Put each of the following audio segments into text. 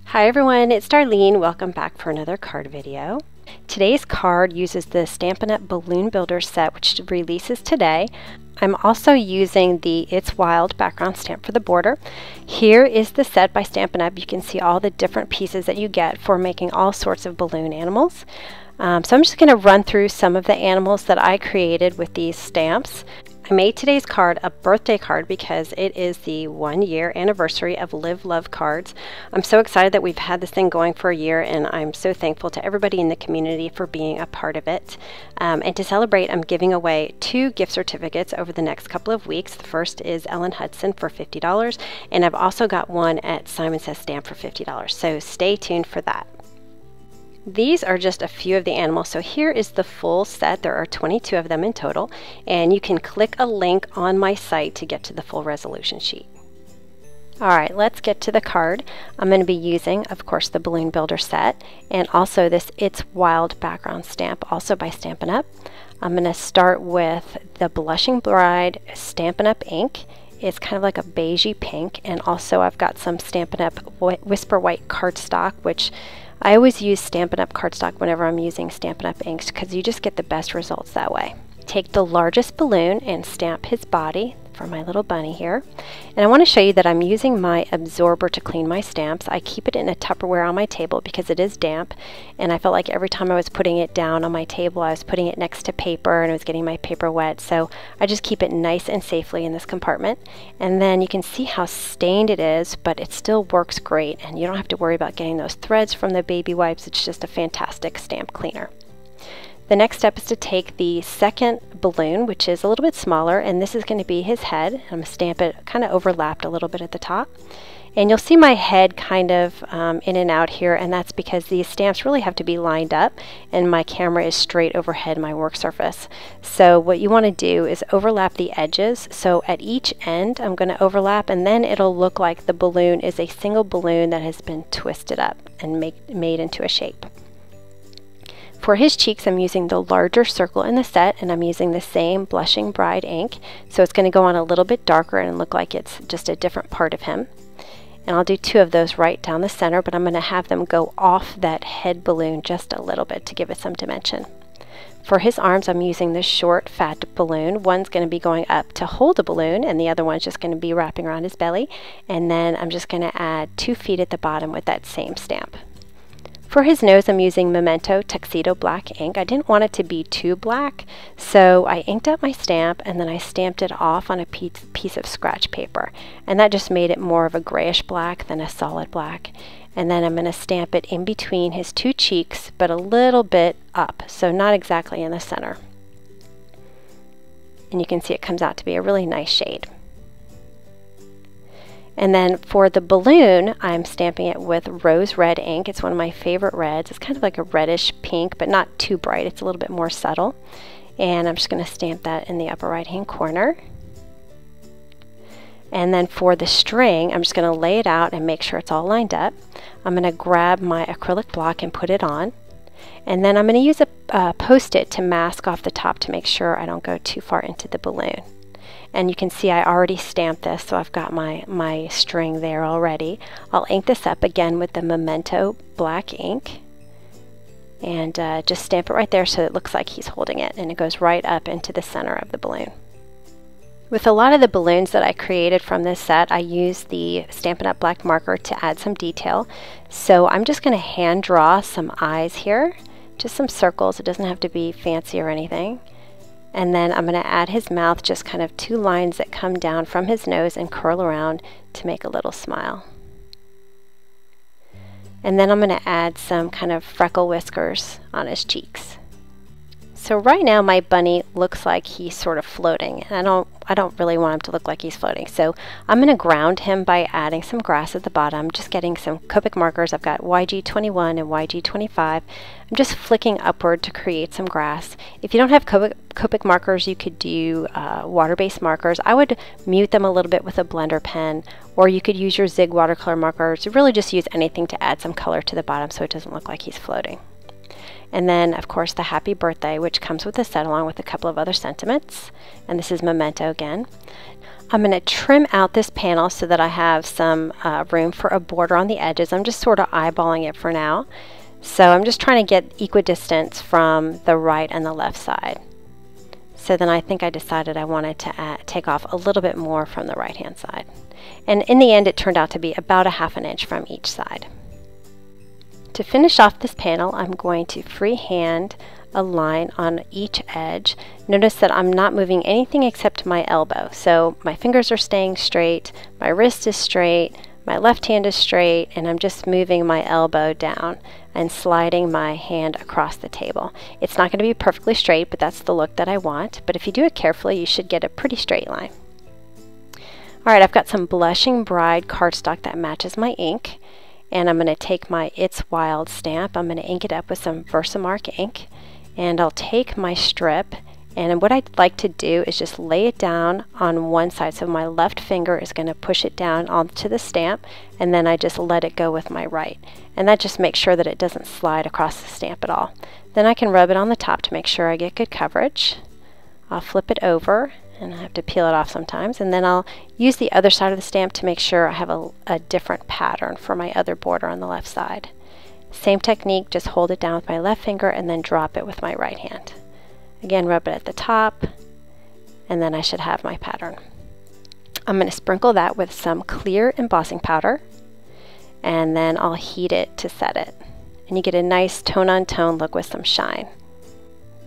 Hi everyone, it's Darlene. Welcome back for another card video. Today's card uses the Stampin' Up! Balloon Builder set, which releases today. I'm also using the It's Wild background stamp for the border. Here is the set by Stampin' Up! You can see all the different pieces that you get for making all sorts of balloon animals. So I'm just going to run through some of the animals that I created with these stamps. I made today's card a birthday card because it is the 1-year anniversary of Live Love Cards. I'm so excited that we've had this thing going for a year, and I'm so thankful to everybody in the community for being a part of it. And to celebrate, I'm giving away 2 gift certificates over the next couple of weeks. The first is Ellen Hudson for $50, and I've also got one at Simon Says Stamp for $50. So stay tuned for that. These are just a few of the animals. So here is the full set. There are 22 of them in total, and you can click a link on my site to get to the full resolution sheet. Alright, let's get to the card. I'm going to be using, of course, the Balloon Builder set, and also this It's Wild background stamp, also by Stampin' Up! I'm going to start with the Blushing Bride Stampin' Up! Ink. It's kind of like a beigey pink, and also I've got some Stampin' Up! Whisper White cardstock, which I always use Stampin' Up! Cardstock whenever I'm using Stampin' Up! Inks because you just get the best results that way. Take the largest balloon and stamp his body for my little bunny here. And I want to show you that I'm using my absorber to clean my stamps. I keep it in a Tupperware on my table because it is damp, and I felt like every time I was putting it down on my table, I was putting it next to paper and it was getting my paper wet. So I just keep it nice and safely in this compartment. And then you can see how stained it is, but it still works great, and you don't have to worry about getting those threads from the baby wipes. It's just a fantastic stamp cleaner. The next step is to take the second balloon, which is a little bit smaller, and this is going to be his head. I'm going to stamp it kind of overlapped a little bit at the top. And you'll see my head kind of in and out here, and that's because these stamps really have to be lined up, and my camera is straight overhead my work surface. So what you want to do is overlap the edges. So at each end I'm going to overlap, and then it'll look like the balloon is a single balloon that has been twisted up and made into a shape. For his cheeks, I'm using the larger circle in the set, and I'm using the same Blushing Bride ink. So it's going to go on a little bit darker and look like it's just a different part of him. And I'll do 2 of those right down the center, but I'm going to have them go off that head balloon just a little bit to give it some dimension. For his arms, I'm using this short, fat balloon. One's going to be going up to hold the balloon, and the other one's just going to be wrapping around his belly. And then I'm just going to add 2 feet at the bottom with that same stamp. For his nose, I'm using Memento Tuxedo Black ink. I didn't want it to be too black, so I inked up my stamp and then I stamped it off on a piece of scratch paper. And that just made it more of a grayish black than a solid black. And then I'm going to stamp it in between his 2 cheeks, but a little bit up, so not exactly in the center. And you can see it comes out to be a really nice shade. And then for the balloon, I'm stamping it with Rose Red ink. It's one of my favorite reds. It's kind of like a reddish pink, but not too bright. It's a little bit more subtle. And I'm just going to stamp that in the upper right-hand corner. And then for the string, I'm just going to lay it out and make sure it's all lined up. I'm going to grab my acrylic block and put it on. And then I'm going to use a Post-it to mask off the top to make sure I don't go too far into the balloon. And you can see I already stamped this, so I've got my string there already. I'll ink this up again with the Memento Black ink, and just stamp it right there so it looks like he's holding it, and it goes right up into the center of the balloon. With a lot of the balloons that I created from this set, I used the Stampin' Up! Black marker to add some detail. So I'm just going to hand draw some eyes here, just some circles. It doesn't have to be fancy or anything. And then I'm going to add his mouth, just kind of 2 lines that come down from his nose and curl around to make a little smile. And then I'm going to add some kind of freckle whiskers on his cheeks. So right now my bunny looks like he's sort of floating, and I don't really want him to look like he's floating. So I'm going to ground him by adding some grass at the bottom, just getting some Copic markers. I've got YG21 and YG25. I'm just flicking upward to create some grass. If you don't have Copic markers, you could do water-based markers. I would mute them a little bit with a blender pen, or you could use your Zig watercolor markers. Really just use anything to add some color to the bottom so it doesn't look like he's floating. And then, of course, the happy birthday, which comes with the set along with a couple of other sentiments. And this is Memento again. I'm going to trim out this panel so that I have some room for a border on the edges. I'm just sort of eyeballing it for now. So I'm just trying to get equidistance from the right and the left side. So then I think I decided I wanted to take off a little bit more from the right hand side. And in the end it turned out to be about a ½ inch from each side. To finish off this panel, I'm going to freehand a line on each edge. Notice that I'm not moving anything except my elbow. So my fingers are staying straight, my wrist is straight, my left hand is straight, and I'm just moving my elbow down and sliding my hand across the table. It's not going to be perfectly straight, but that's the look that I want. But if you do it carefully, you should get a pretty straight line. Alright, I've got some Blushing Bride cardstock that matches my ink. And I'm going to take my It's Wild stamp. I'm going to ink it up with some Versamark ink. And I'll take my strip, and what I'd like to do is just lay it down on one side. So my left finger is going to push it down onto the stamp, and then I just let it go with my right. And that just makes sure that it doesn't slide across the stamp at all. Then I can rub it on the top to make sure I get good coverage. I'll flip it over, and I have to peel it off sometimes, and then I'll use the other side of the stamp to make sure I have a different pattern for my other border on the left side. Same technique, just hold it down with my left finger and then drop it with my right hand. Again, rub it at the top, and then I should have my pattern. I'm going to sprinkle that with some clear embossing powder, and then I'll heat it to set it. And you get a nice tone-on-tone look with some shine.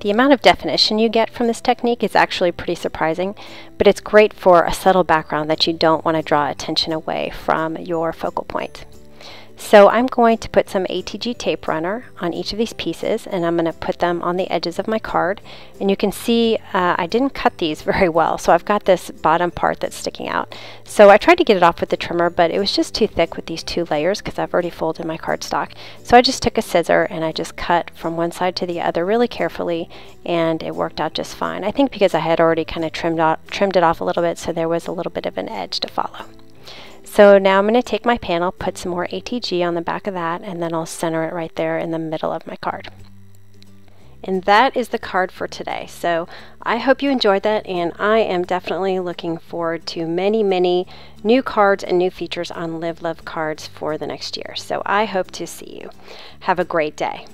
The amount of definition you get from this technique is actually pretty surprising, but it's great for a subtle background that you don't want to draw attention away from your focal point. So I'm going to put some ATG tape runner on each of these pieces, and I'm going to put them on the edges of my card. And you can see I didn't cut these very well, so I've got this bottom part that's sticking out. So I tried to get it off with the trimmer, but it was just too thick with these two layers because I've already folded my cardstock. So I just took a scissor and I just cut from one side to the other really carefully, and it worked out just fine. I think because I had already kind of trimmed it off a little bit, so there was a little bit of an edge to follow. So now I'm going to take my panel, put some more ATG on the back of that, and then I'll center it right there in the middle of my card. And that is the card for today. So I hope you enjoyed that, and I am definitely looking forward to many, many new cards and new features on Live Love Cards for the next year. So I hope to see you. Have a great day.